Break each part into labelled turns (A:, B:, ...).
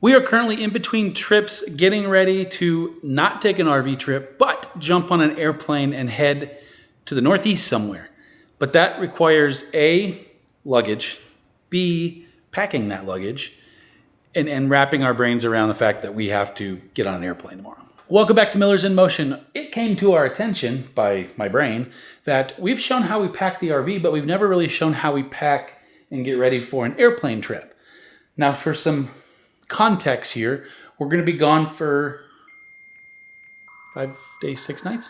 A: We are currently in between trips, getting ready to not take an RV trip, but jump on an airplane and head to the Northeast somewhere. But that requires A, luggage, B, packing that luggage, and wrapping our brains around the fact that we have to get on an airplane tomorrow. Welcome back to Miller's in Motion. It came to our attention by my brain that we've shown how we pack the RV, but we've never really shown how we pack and get ready for an airplane trip. Now, for some context here, we're going to be gone for 5 days, 6 nights.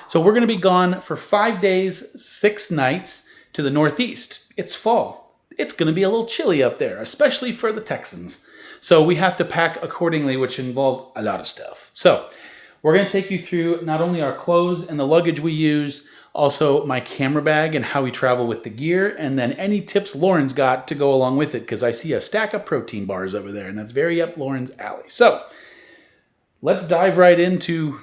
A: So we're going to be gone for 5 days, 6 nights to the Northeast. It's fall. It's going to be a little chilly up there, especially for the Texans. So we have to pack accordingly, which involves a lot of stuff. So we're going to take you through not only our clothes and the luggage we use, also my camera bag and how we travel with the gear, and then any tips Lauren's got to go along with it, because I see a stack of protein bars over there, and that's very up Lauren's alley. So let's dive right into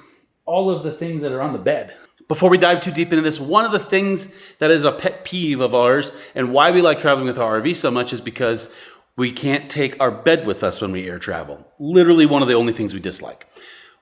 A: all of the things that are on the bed. Before we dive too deep into this, one of the things that is a pet peeve of ours and why we like traveling with our RV so much is because we can't take our bed with us when we air travel. Literally one of the only things we dislike.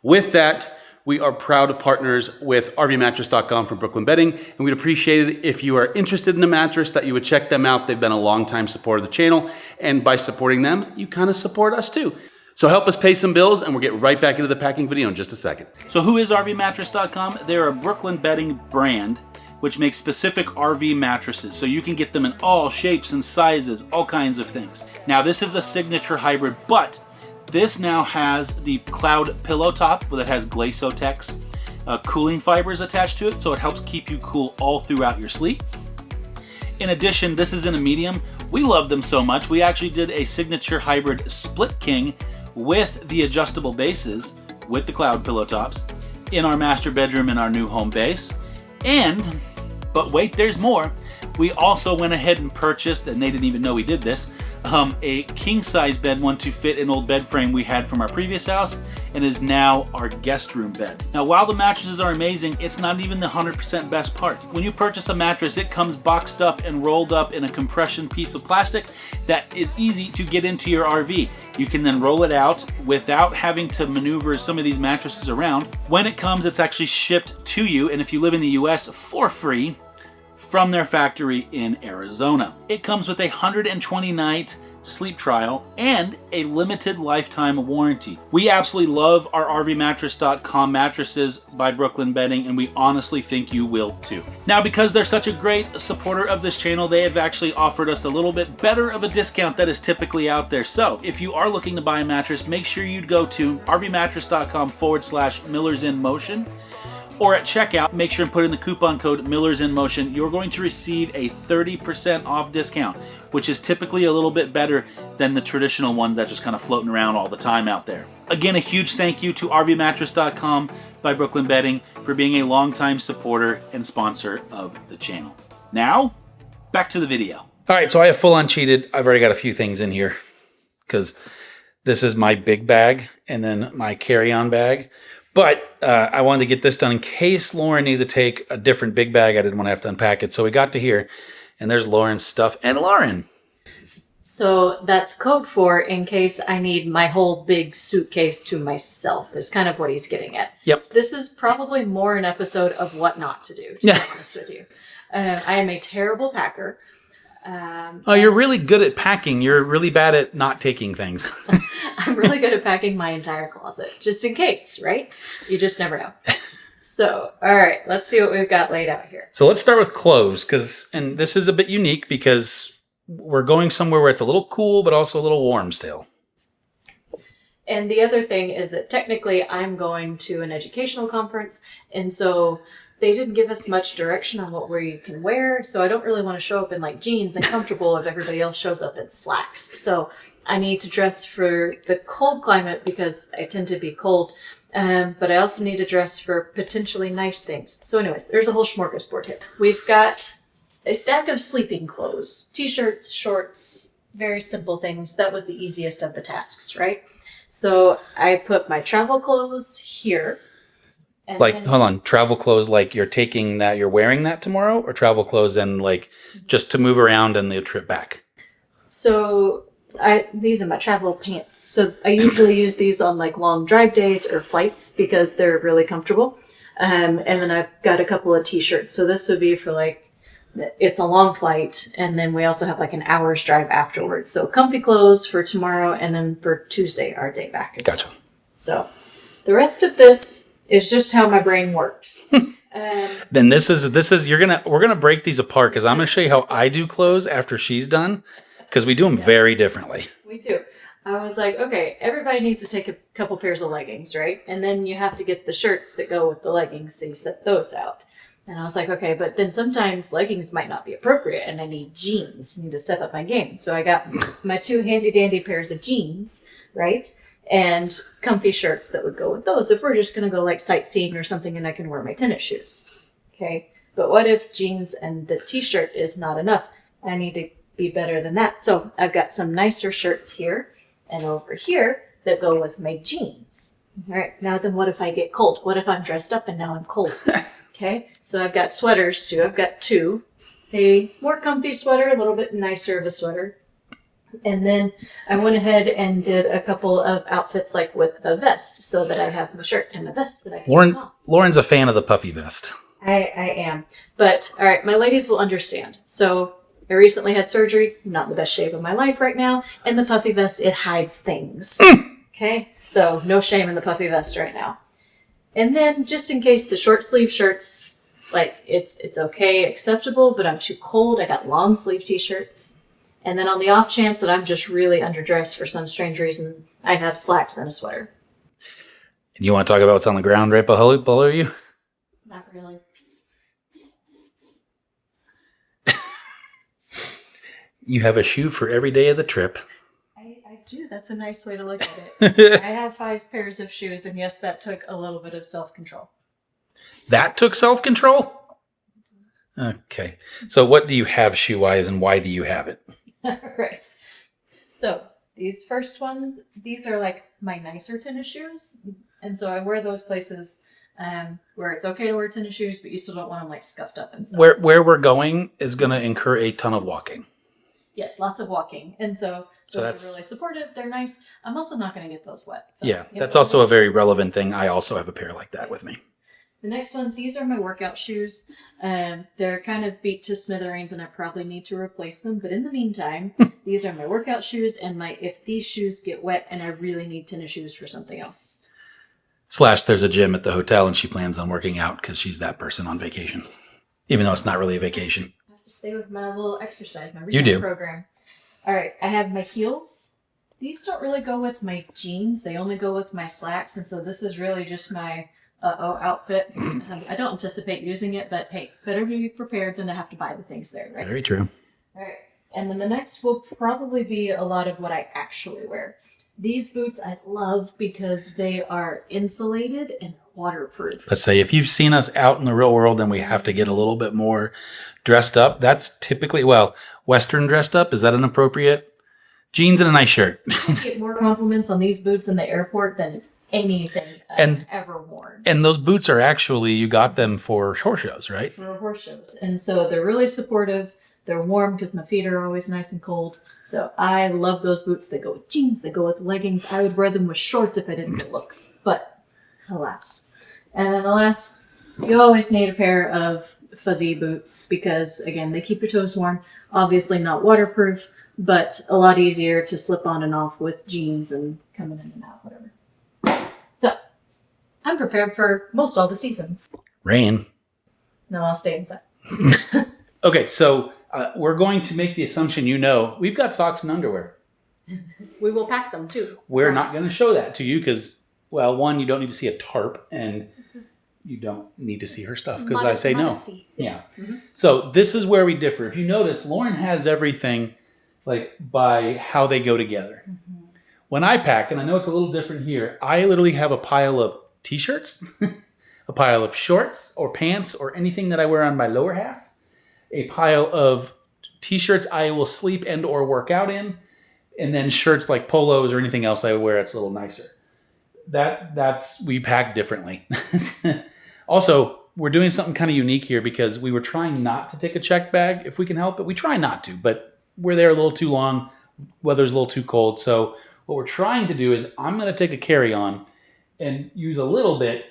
A: With that, we are proud partners with RVmattress.com from Brooklyn Bedding, and we'd appreciate it if you are interested in a mattress that you would check them out. They've been a long-time supporter of the channel, and by supporting them, you kind of support us too. So help us pay some bills, and we'll get right back into the packing video in just a second. So who is RVmattress.com? They're a Brooklyn Bedding brand, which makes specific RV mattresses, so you can get them in all shapes and sizes, all kinds of things. Now, this is a signature hybrid, but this now has the cloud pillow top that has Glasotex cooling fibers attached to it, so it helps keep you cool all throughout your sleep. In addition, this is in a medium. We love them so much, we actually did a signature hybrid split king with the adjustable bases, with the cloud pillow tops, in our master bedroom in our new home base. But wait, there's more. We also went ahead and purchased, and they didn't even know we did this, a king-size bed, one to fit an old bed frame we had from our previous house, and is now our guest room bed. Now, while the mattresses are amazing, it's not even the 100% best part. When you purchase a mattress, it comes boxed up and rolled up in a compression piece of plastic that is easy to get into your RV. You can then roll it out without having to maneuver some of these mattresses around. When it comes, it's actually shipped to you, and if you live in the US, for free, from their factory in Arizona. It comes with a 120-night sleep trial and a limited lifetime warranty. We absolutely love our RVmattress.com mattresses by Brooklyn Bedding, and we honestly think you will too. Now, because they're such a great supporter of this channel, they have actually offered us a little bit better of a discount that is typically out there. So if you are looking to buy a mattress, make sure you go to RVmattress.com/MillersInMotion. Or at checkout, make sure and put in the coupon code MillersInMotion. You're going to receive a 30% off discount, which is typically a little bit better than the traditional one that's just kind of floating around all the time out there. Again, a huge thank you to RVmattress.com by Brooklyn Bedding for being a longtime supporter and sponsor of the channel. Now, back to the video. All right, so I have full-on cheated. I've already got a few things in here because this is my big bag and then my carry-on bag. But I wanted to get this done in case Lauren needed to take a different big bag. I didn't want to have to unpack it. So we got to here, and there's Lauren's stuff. And Lauren.
B: So that's code for in case I need my whole big suitcase to myself, is kind of what he's getting at.
A: Yep.
B: This is probably more an episode of what not to do, to be honest with you. I am a terrible packer.
A: You're really good at packing. You're really bad at not taking things.
B: I'm really good at packing my entire closet, just in case, right? You just never know. So, all right, let's see what we've got laid out here.
A: So let's start with clothes, and this is a bit unique because we're going somewhere where it's a little cool, but also a little warm still.
B: And the other thing is that technically I'm going to an educational conference, and so they didn't give us much direction on what we can wear, so I don't really want to show up in like jeans and comfortable if everybody else shows up in slacks. So I need to dress for the cold climate because I tend to be cold, but I also need to dress for potentially nice things. So anyways, there's a whole smorgasbord here. We've got a stack of sleeping clothes, t-shirts, shorts, very simple things. That was the easiest of the tasks, right? So I put my travel clothes here.
A: Like, hold on, travel clothes like you're taking that, you're wearing that tomorrow, or travel clothes and like just to move around and the trip back?
B: So these are my travel pants. So I usually use these on like long drive days or flights because they're really comfortable. And then I've got a couple of t-shirts. So this would be for like, it's a long flight. And then we also have like an hour's drive afterwards. So comfy clothes for tomorrow. And then for Tuesday, our day back as
A: Gotcha.
B: well. So the rest of this is just how my brain works.
A: Then we're gonna break these apart because I'm gonna show you how I do clothes after she's done because we do them very differently.
B: We do. I was like, okay, everybody needs to take a couple pairs of leggings, right? And then you have to get the shirts that go with the leggings, so you set those out. And I was like, okay, but then sometimes leggings might not be appropriate, and I need jeans. I need to step up my game. So I got my 2 handy-dandy pairs of jeans, right? And comfy shirts that would go with those if we're just going to go like sightseeing or something and I can wear my tennis shoes. Okay. But what if jeans and the t-shirt is not enough? I need to be better than that. So I've got some nicer shirts here and over here that go with my jeans. All right. Now then what if I get cold? What if I'm dressed up and now I'm cold? Okay. So I've got sweaters too. I've got 2. A more comfy sweater, a little bit nicer of a sweater. And then I went ahead and did a couple of outfits like with a vest so that I have my shirt and my vest that I can take off.
A: Lauren's a fan of the puffy vest.
B: I am. But all right, my ladies will understand. So I recently had surgery, not in the best shape of my life right now. And the puffy vest, it hides things. Okay. So no shame in the puffy vest right now. And then just in case the short sleeve shirts, like it's okay, acceptable, but I'm too cold. I got long sleeve t-shirts. And then on the off chance that I'm just really underdressed for some strange reason, I have slacks and a sweater.
A: And you want to talk about what's on the ground right below you?
B: Not really.
A: You have a shoe for every day of the trip.
B: I do. That's a nice way to look at it. I have 5 pairs of shoes, and yes, that took a little bit of self-control.
A: That took self-control? Okay. So what do you have shoe-wise, and why do you have it?
B: Right. So these first ones, these are like my nicer tennis shoes. And so I wear those places where it's okay to wear tennis shoes, but you still don't want them like scuffed up and stuff.
A: Where we're going is going to incur a ton of walking.
B: Yes, lots of walking. And so those are really supportive. They're nice. I'm also not going to get those wet. So,
A: yeah, that's also a very relevant thing. I also have a pair like that with me.
B: The next one, these are my workout shoes. They're kind of beat to smithereens and I probably need to replace them. But in the meantime, these are my workout shoes and if these shoes get wet and I really need tennis shoes for something else.
A: / there's a gym at the hotel and she plans on working out because she's that person on vacation. Even though it's not really a vacation.
B: I have to stay with my little exercise, my
A: you do.
B: program. All right, I have my heels. These don't really go with my jeans. They only go with my slacks. And so this is really just my outfit. I don't anticipate using it, but hey, better be prepared than to have to buy the things there, right?
A: Very true.
B: All right. And then the next will probably be a lot of what I actually wear. These boots I love because they are insulated and waterproof.
A: Let's say if you've seen us out in the real world and we have to get a little bit more dressed up, that's typically, Western dressed up. Is that an appropriate? Jeans and a nice shirt.
B: I get more compliments on these boots in the airport than anything I've ever worn.
A: And those boots are actually, you got them for horse shows, right?
B: For horse shows. And so they're really supportive. They're warm because my feet are always nice and cold. So I love those boots. They go with jeans. They go with leggings. I would wear them with shorts if I didn't get looks. But alas. And then the last, you always need a pair of fuzzy boots because, again, they keep your toes warm. Obviously not waterproof, but a lot easier to slip on and off with jeans and coming in and out, whatever. So I'm prepared for most all the seasons.
A: Rain.
B: No, I'll stay inside.
A: Okay, so we're going to make the assumption we've got socks and underwear.
B: We will pack them too.
A: We're not going to show that to you because, one, you don't need to see a tarp and you don't need to see her stuff because I say
B: modesty.
A: No.
B: Yes.
A: Yeah. Mm-hmm. So this is where we differ. If you notice, Lauren has everything by how they go together. Mm-hmm. When I pack, and I know it's a little different here, I literally have a pile of t-shirts, a pile of shorts or pants or anything that I wear on my lower half, a pile of t-shirts I will sleep and or work out in, and then shirts like polos or anything else I would wear that's a little nicer. We pack differently. Also, we're doing something kind of unique here because we were trying not to take a check bag if we can help it. We try not to, but we're there a little too long. weather's a little too cold. So what we're trying to do is I'm going to take a carry-on and use a little bit,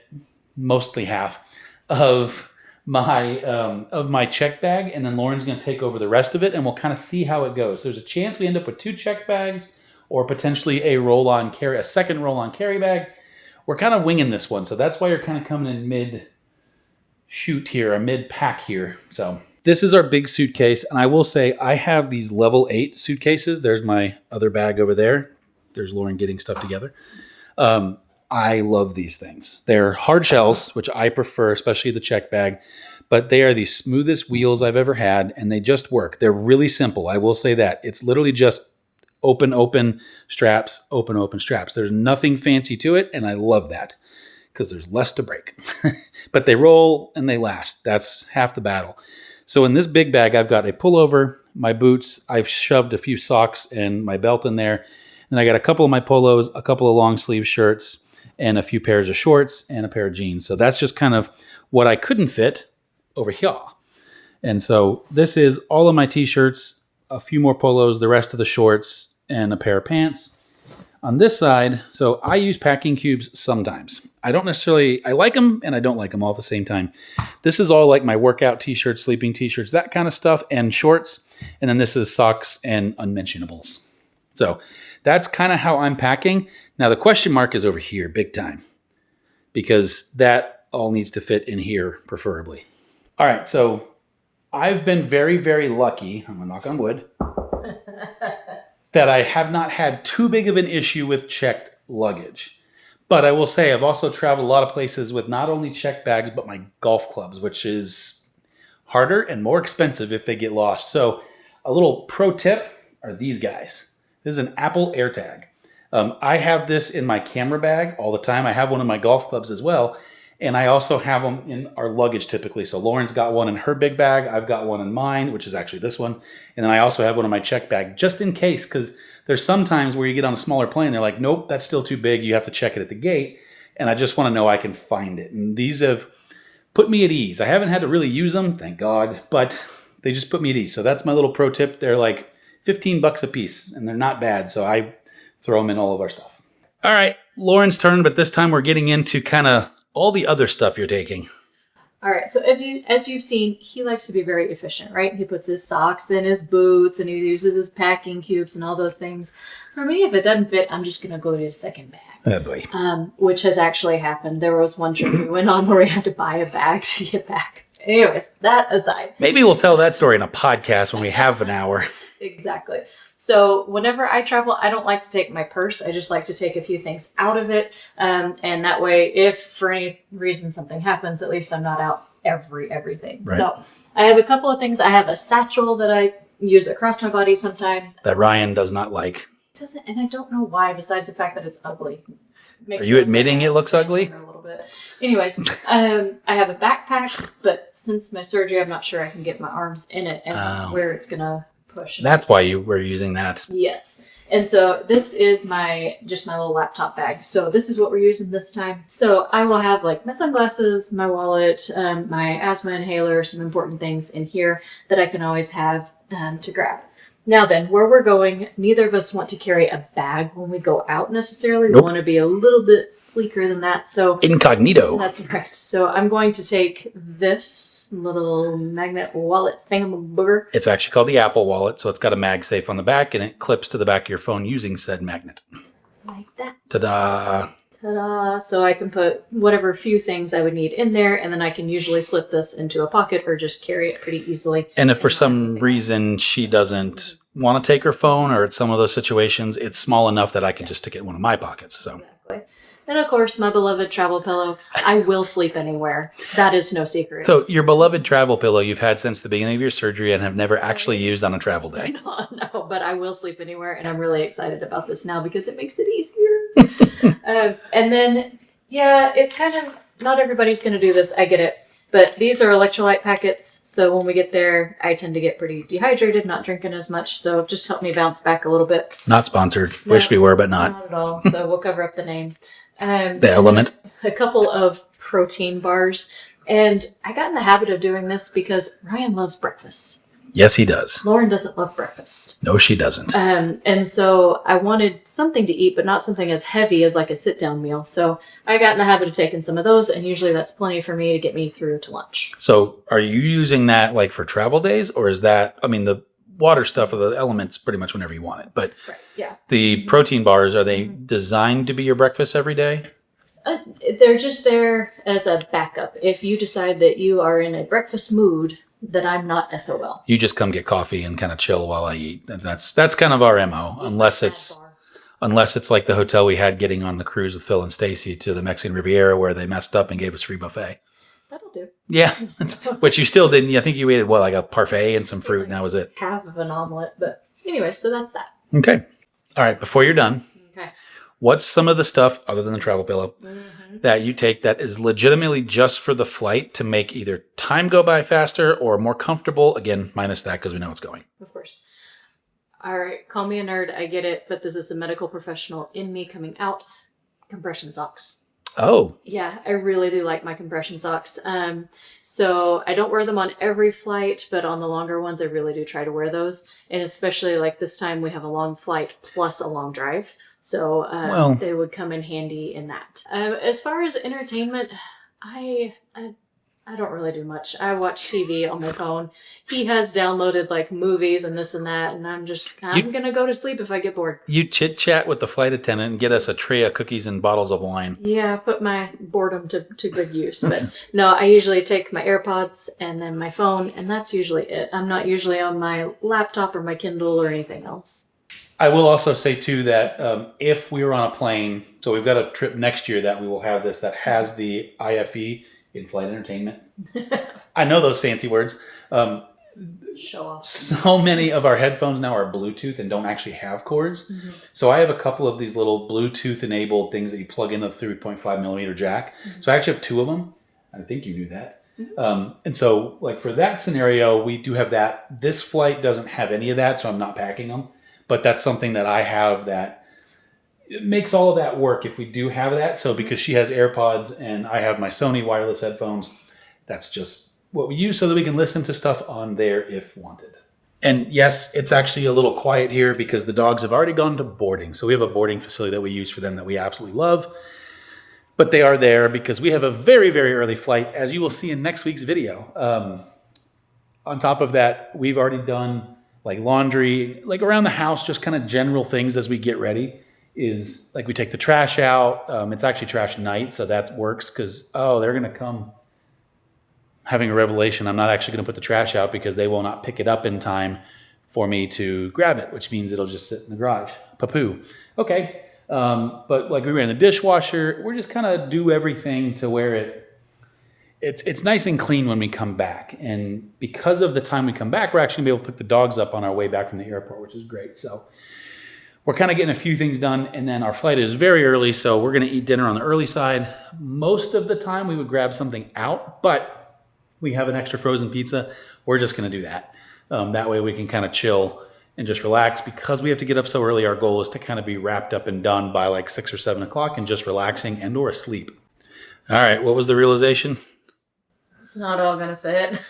A: mostly half, of my check bag, and then Lauren's going to take over the rest of it, and we'll kind of see how it goes. There's a chance we end up with 2 check bags, or potentially a second roll-on carry bag. We're kind of winging this one, so that's why you're kind of coming in mid-shoot here, or mid-pack here. So this is our big suitcase, and I will say I have these level 8 suitcases. There's my other bag over there. There's Lauren getting stuff together. I love these things. They're hard shells, which I prefer, especially the check bag, but they are the smoothest wheels I've ever had, and they just work. They're really simple. I will say that. It's literally just open straps, open straps. There's nothing fancy to it, and I love that because there's less to break. But they roll and they last. That's half the battle. So in this big bag, I've got a pullover, my boots, I've shoved a few socks and my belt in there, and I got a couple of my polos, a couple of long sleeve shirts, and a few pairs of shorts and a pair of jeans. So that's just kind of what I couldn't fit over here. And so this is all of my t-shirts, a few more polos, the rest of the shorts, and a pair of pants. On this side, so I use packing cubes sometimes. I like them and I don't like them all at the same time. This is all like my workout t-shirts, sleeping t-shirts, that kind of stuff, and shorts. And then this is socks and unmentionables. So that's kind of how I'm packing. Now the question mark is over here, big time, because that all needs to fit in here, preferably. All right, so I've been very, very lucky, I'm gonna knock on wood, that I have not had too big of an issue with checked luggage. But I will say I've also traveled a lot of places with not only checked bags, but my golf clubs, which is harder and more expensive if they get lost. So a little pro tip are these guys. This is an Apple AirTag. I have this in my camera bag all the time. I have one in my golf clubs as well. And I also have them in our luggage typically. So Lauren's got one in her big bag. I've got one in mine, which is actually this one. And then I also have one in my check bag just in case, because there's some times where you get on a smaller plane, they're like, nope, that's still too big. You have to check it at the gate. And I just want to know I can find it. And these have put me at ease. I haven't had to really use them, thank God, but they just put me at ease. So that's my little pro tip. They're like $15 a piece and they're not bad. So I throw them in all of our stuff. All right, Lauren's turn, but this time we're getting into kind of all the other stuff you're taking.
B: All right, so as you've seen, he likes to be very efficient, right? He puts his socks in his boots and he uses his packing cubes and all those things. For me, if it doesn't fit, I'm just going to go get a second bag.
A: Oh boy.
B: Which has actually happened. There was one trip we went on where we had to buy a bag to get back. Anyways, that aside.
A: Maybe we'll tell that story in a podcast when we have an hour.
B: Exactly. So whenever I travel, I don't like to take my purse. I just like to take a few things out of it. And that way, if for any reason something happens, at least I'm not out everything. Right. So I have a couple of things. I have a satchel that I use across my body sometimes.
A: That Ryan does not like.
B: Doesn't, and I don't know why, besides the fact that it's ugly.
A: Are you admitting it looks ugly?
B: A little bit. Anyways, I have a backpack, but since my surgery, I'm not sure I can get my arms in it and where it's going to push.
A: That's why you were using that.
B: Yes. And so this is just my little laptop bag. So this is what we're using this time. So I will have like my sunglasses, my wallet, my asthma inhaler, some important things in here that I can always have to grab. Now then, where we're going, neither of us want to carry a bag when we go out necessarily.
A: Nope.
B: We want to be a little bit sleeker than that. So
A: incognito.
B: That's right. So I'm going to take this little magnet wallet thingamabooger.
A: It's actually called the Apple Wallet, so it's got a MagSafe on the back, and it clips to the back of your phone using said magnet.
B: Like that.
A: Ta-da!
B: Ta-da! So I can put whatever few things I would need in there, and then I can usually slip this into a pocket or just carry it pretty easily.
A: And if for some reason she doesn't want to take her phone, or at some of those situations, it's small enough that I can just stick it in one of my pockets. So.
B: Exactly. And of course, my beloved travel pillow. I will sleep anywhere. That is no secret.
A: So your beloved travel pillow you've had since the beginning of your surgery and have never actually used on a travel day.
B: No, but I will sleep anywhere, and I'm really excited about this now because it makes it easier. And then, yeah, it's kind of, not everybody's going to do this. I get it. But these are electrolyte packets, so when we get there, I tend to get pretty dehydrated, not drinking as much, so just help me bounce back a little bit.
A: Not sponsored. No, wish we were, but not.
B: Not at all, so we'll cover up the name.
A: The element.
B: A couple of protein bars, and I got in the habit of doing this because Ryan loves breakfast.
A: Yes, he does.
B: Lauren doesn't love breakfast.
A: No, she doesn't.
B: And so I wanted something to eat, but not something as heavy as like a sit-down meal. So I got in the habit of taking some of those, and usually that's plenty for me to get me through to lunch.
A: So are you using that like for travel days, or is that, I mean, the water stuff or the elements pretty much whenever you want it, but
B: Right. Yeah.
A: the protein bars, are they designed to be your breakfast every day?
B: They're just there as a backup. If you decide that you are in a breakfast mood, that I'm not SOL.
A: You just come get coffee and kind of chill while I eat. That's kind of our MO, unless it's like the hotel we had getting on the cruise with Phil and Stacy to the Mexican Riviera where they messed up and gave us free buffet.
B: That'll do.
A: Yeah, which you still didn't. I think you ate like a parfait and some fruit, and that was it.
B: Half of an omelet, but anyway, so that's that.
A: Okay. All right. Before you're done,
B: Okay.
A: what's some of the stuff other than the travel pillow that you take that is legitimately just for the flight to make either time go by faster or more comfortable? Again, minus that because we know it's going.
B: Of course. All right, call me a nerd. I get it, but this is the medical professional in me coming out. Compression socks.
A: Oh,
B: Yeah, I really do like my compression socks. So I don't wear them on every flight, but on the longer ones, I really do try to wear those. And especially like this time, we have a long flight plus a long drive. So they would come in handy in that. As far as entertainment, I don't really do much. I watch TV on my phone. He has downloaded like movies and this and that, and I'm going to go to sleep if I get bored.
A: you chit chat with the flight attendant and get us a tray of cookies and bottles of wine.
B: Yeah, I put my boredom to good use. But no, I usually take my AirPods and then my phone, and that's usually it. I'm not usually on my laptop or my Kindle or anything else.
A: I will also say, too, that if we were on a plane, so we've got a trip next year that we will have this that has the IFE, in-flight entertainment. I know those fancy words.
B: Show off.
A: So many of our headphones now are Bluetooth and don't actually have cords. Mm-hmm. So I have a couple of these little Bluetooth-enabled things that you plug into the 3.5 millimeter jack. Mm-hmm. So I actually have two of them. I think you knew that. Mm-hmm. And so, like for that scenario, we do have that. This flight doesn't have any of that, so I'm not packing them. But that's something that I have that it makes all of that work if we do have that. So because she has AirPods and I have my Sony wireless headphones, that's just what we use so that we can listen to stuff on there if wanted. And yes, it's actually a little quiet here because the dogs have already gone to boarding. So we have a boarding facility that we use for them that we absolutely love. But they are there because we have a very, very early flight, as you will see in next week's video. On top of that, we've already done like laundry, like around the house, just kind of general things as we get ready. Is like we take the trash out. It's actually trash night, so that works because, they're going to come. Having a revelation, I'm not actually going to put the trash out because they will not pick it up in time for me to grab it, which means it'll just sit in the garage. Papoo. Okay. But like we ran the dishwasher, we're just kind of do everything to where it's nice and clean when we come back. And because of the time we come back, we're actually going to be able to pick the dogs up on our way back from the airport, which is great. So we're kind of getting a few things done, and then our flight is very early, so we're going to eat dinner on the early side. Most of the time, we would grab something out, but we have an extra frozen pizza. We're just going to do that. That way we can kind of chill and just relax. Because we have to get up so early, our goal is to kind of be wrapped up and done by like 6 or 7 o'clock and just relaxing and or asleep. All right, what was the realization?
B: It's not all going to fit.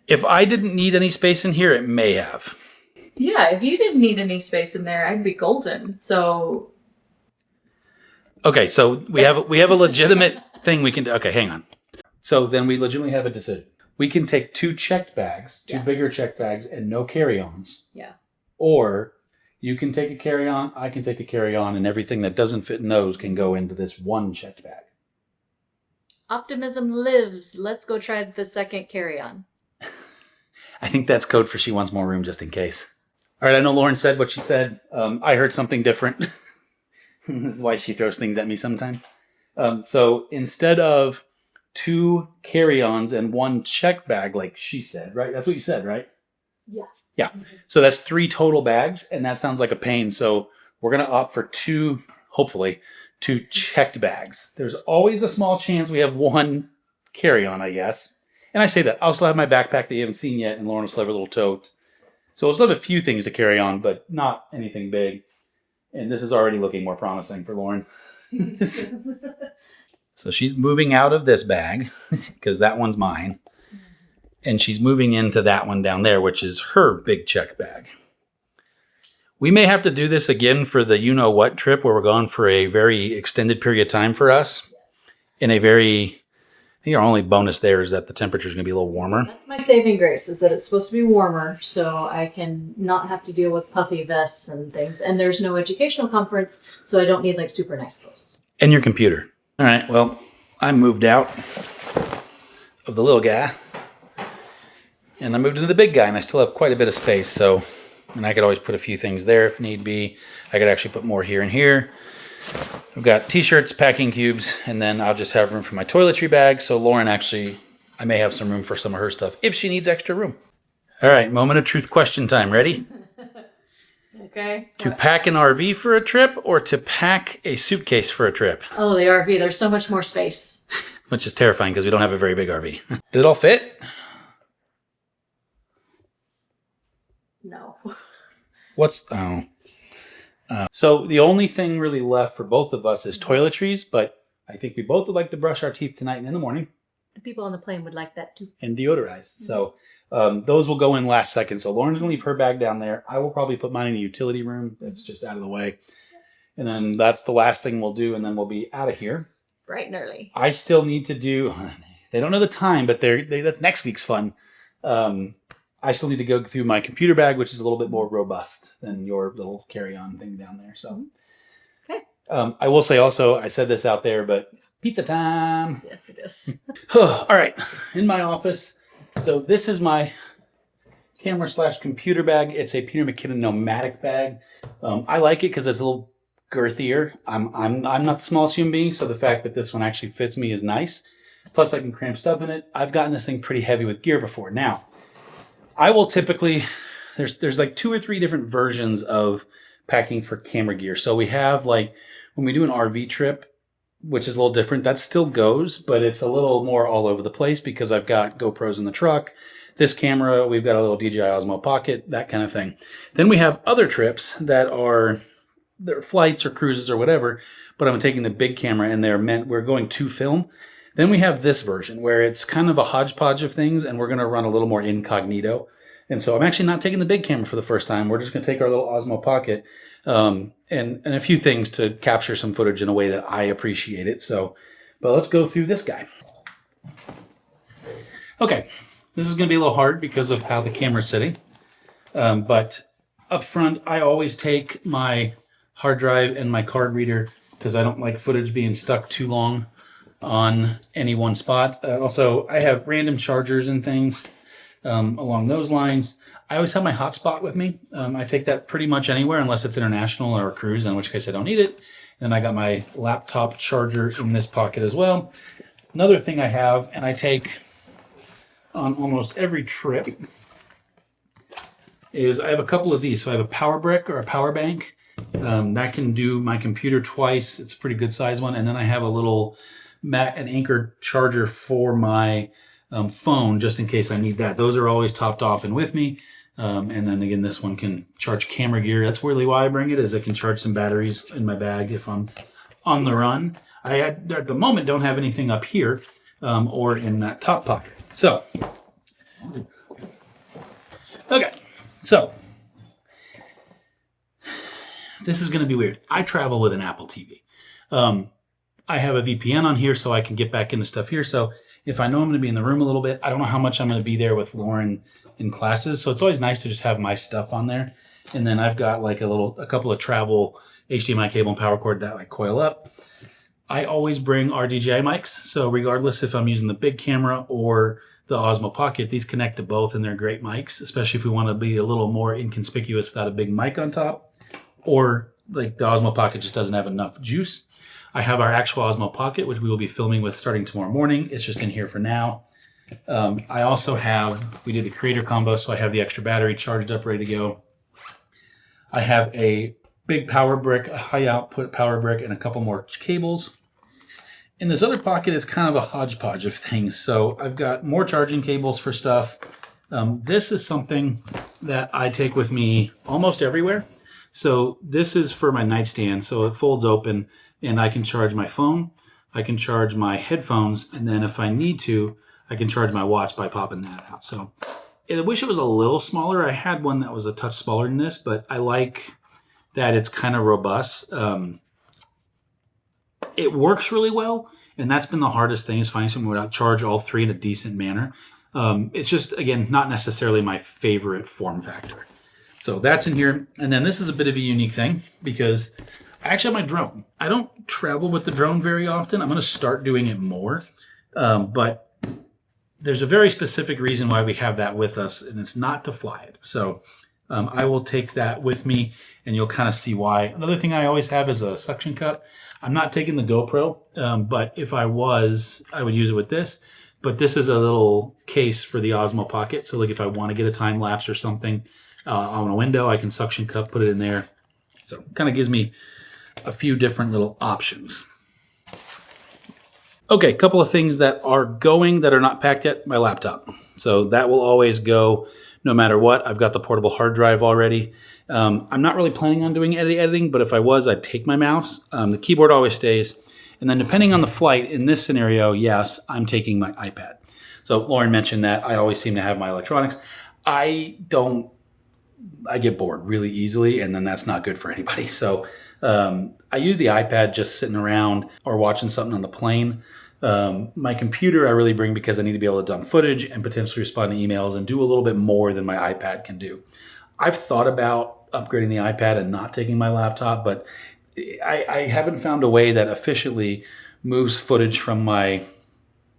A: If I didn't need any space in here, it may have.
B: Yeah, if you didn't need any space in there, I'd be golden. So,
A: okay, so we have a legitimate thing we can do. Okay, hang on. So then we legitimately have a decision. We can take 2 checked bags, 2 bigger checked bags, and no carry-ons.
B: Yeah.
A: Or you can take a carry-on, I can take a carry-on, and everything that doesn't fit in those can go into this 1 checked bag.
B: Optimism lives. Let's go try the second carry-on.
A: I think that's code for she wants more room just in case. All right, I know Lauren said what she said. I heard something different. This is why she throws things at me sometimes. So instead of 2 carry-ons and 1 check bag, like she said, right? That's what you said, right?
B: Yeah.
A: Yeah. So that's 3 total bags, and that sounds like a pain. So we're going to opt for 2, hopefully, 2 checked bags. There's always a small chance we have 1 carry-on, I guess. And I say that. I'll still have my backpack that you haven't seen yet, and Lauren will still have her little tote. So we'll still have a few things to carry on, but not anything big. And this is already looking more promising for Lauren. So she's moving out of this bag, because that one's mine. and she's moving into that one down there, which is her big check bag. We may have to do this again for the you-know-what trip where we're gone for a very extended period of time for us.
B: Yes.
A: In a very, I think our only bonus there is that the temperature is going to be a little warmer.
B: That's my saving grace, is that it's supposed to be warmer, so I can not have to deal with puffy vests and things. And there's no educational conference, so I don't need like super nice clothes.
A: And your computer. All right, well, I moved out of the little guy, and I moved into the big guy, and I still have quite a bit of space, so, and I could always put a few things there if need be. I could actually put more here and here. I've got t-shirts, packing cubes, and then I'll just have room for my toiletry bag, so Lauren actually, I may have some room for some of her stuff if she needs extra room. All right, moment of truth question time. Ready?
B: Okay.
A: To pack an RV for a trip or to pack a suitcase for a trip?
B: Oh, the RV, there's so much more space.
A: Which is terrifying because we don't have a very big RV. Did it all fit?
B: No.
A: What's, so the only thing really left for both of us is toiletries, but I think we both would like to brush our teeth tonight and in the morning.
B: The people on the plane would like that too.
A: And deodorize. So those will go in last second. So Lauren's going to leave her bag down there. I will probably put mine in the utility room. That's just out of the way. And then that's the last thing we'll do, and then we'll be out of here.
B: Bright and early.
A: I still need to do, they don't know the time, but that's next week's fun. I still need to go through my computer bag, which is a little bit more robust than your little carry-on thing down there. So,
B: okay.
A: I will say also, I said this out there, but it's pizza time.
B: Yes, it is.
A: All right, in my office. So this is my camera/computer bag. It's a Peter McKinnon Nomadic bag. I like it because it's a little girthier. I'm not the smallest human being, so the fact that this one actually fits me is nice. Plus, I can cramp stuff in it. I've gotten this thing pretty heavy with gear before. Now, I will typically, there's like 2 or 3 different versions of packing for camera gear. So we have like, when we do an RV trip, which is a little different, that still goes, but it's a little more all over the place because I've got GoPros in the truck. This camera, we've got a little DJI Osmo Pocket, that kind of thing. Then we have other trips that are, they're flights or cruises or whatever, but I'm taking the big camera and we're going to film. Then we have this version where it's kind of a hodgepodge of things, and we're going to run a little more incognito. And so I'm actually not taking the big camera for the first time. We're just going to take our little Osmo Pocket and a few things to capture some footage in a way that I appreciate it. So, but let's go through this guy. Okay, this is going to be a little hard because of how the camera's sitting. But up front, I always take my hard drive and my card reader because I don't like footage being stuck too long on any one spot. Also, I have random chargers and things along those lines. I always have my hotspot with me. I take that pretty much anywhere unless it's international or a cruise, in which case I don't need it. And I got my laptop charger in this pocket as well. Another thing I have, and I take on almost every trip, is I have a couple of these. So I have a power brick or a power bank that can do my computer twice. It's a pretty good size one. And then I have a little an Anchor charger for my phone, just in case I need that. Those are always topped off and with me. And then again, this one can charge camera gear. That's really why I bring it, is it can charge some batteries in my bag if I'm on the run. I at the moment don't have anything up here or in that top pocket. So, okay, so this is going to be weird. I travel with an Apple TV. I have a VPN on here so I can get back into stuff here. So if I know I'm going to be in the room a little bit, I don't know how much I'm going to be there with Lauren in classes. So it's always nice to just have my stuff on there. And then I've got like a couple of travel HDMI cable and power cord that like coil up. I always bring our DJI mics. So regardless if I'm using the big camera or the Osmo Pocket, these connect to both and they're great mics, especially if we want to be a little more inconspicuous without a big mic on top, or like the Osmo Pocket just doesn't have enough juice. I have our actual Osmo Pocket, which we will be filming with starting tomorrow morning. It's just in here for now. I also have, we did the creator combo, so I have the extra battery charged up, ready to go. I have a big power brick, a high output power brick, and a couple more cables. And this other pocket is kind of a hodgepodge of things. So I've got more charging cables for stuff. This is something that I take with me almost everywhere. So this is for my nightstand. So it folds open and I can charge my phone. I can charge my headphones. And then if I need to, I can charge my watch by popping that out. So I wish it was a little smaller. I had one that was a touch smaller than this, but I like that it's kind of robust. It works really well, and that's been the hardest thing, is finding something without charge all three in a decent manner. It's just, again, not necessarily my favorite form factor. So that's in here. And then this is a bit of a unique thing because I actually have my drone. I don't travel with the drone very often. I'm going to start doing it more. But there's a very specific reason why we have that with us, and it's not to fly it. So I will take that with me, and you'll kind of see why. Another thing I always have is a suction cup. I'm not taking the GoPro, but if I was, I would use it with this. But this is a little case for the Osmo Pocket. So like if I want to get a time lapse or something on a window, I can suction cup, put it in there. So it kind of gives me a few different little options. Okay, a couple of things that are going that are not packed yet. My laptop. So that will always go no matter what. I've got the portable hard drive already. I'm not really planning on doing editing, but if I was, I'd take my mouse. The keyboard always stays. And then depending on the flight, in this scenario, yes, I'm taking my iPad. So Lauren mentioned that I always seem to have my electronics. I get bored really easily, and then that's not good for anybody. So I use the iPad just sitting around or watching something on the plane. My computer I really bring because I need to be able to dump footage and potentially respond to emails and do a little bit more than my iPad can do. I've thought about upgrading the iPad and not taking my laptop, but I haven't found a way that efficiently moves footage from my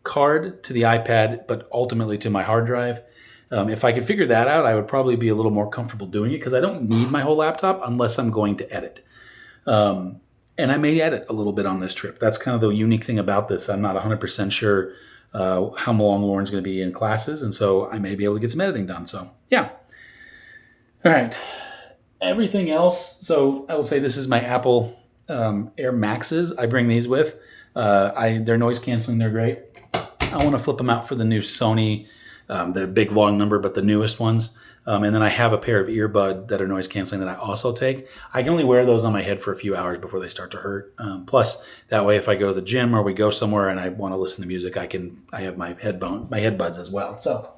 A: card to the iPad, but ultimately to my hard drive. If I could figure that out, I would probably be a little more comfortable doing it because I don't need my whole laptop unless I'm going to edit. And I may edit a little bit on this trip. That's kind of the unique thing about this. I'm not 100% sure how long Lauren's going to be in classes, and so I may be able to get some editing done. So, yeah. All right. Everything else, so I will say this is my Apple Air Maxes. I bring these with. They're noise canceling. They're great. I want to flip them out for the new Sony, the big long number, but the newest ones. And then I have a pair of earbud that are noise canceling that I also take. I can only wear those on my head for a few hours before they start to hurt. Plus, that way if I go to the gym or we go somewhere and I want to listen to music, I have my headbuds as well. So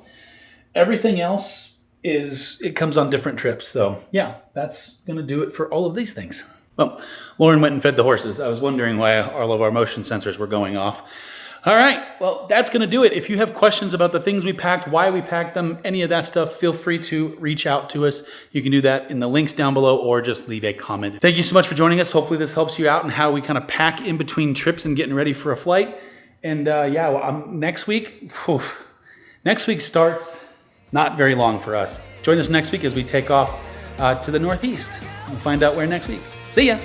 A: everything else it comes on different trips. So yeah, that's going to do it for all of these things. Well, Lauren went and fed the horses. I was wondering why all of our motion sensors were going off. All right, well, that's going to do it. If you have questions about the things we packed, why we packed them, any of that stuff, feel free to reach out to us. You can do that in the links down below or just leave a comment. Thank you so much for joining us. Hopefully this helps you out in how we kind of pack in between trips and getting ready for a flight. And next week starts not very long for us. Join us next week as we take off to the Northeast. We'll find out where next week. See ya.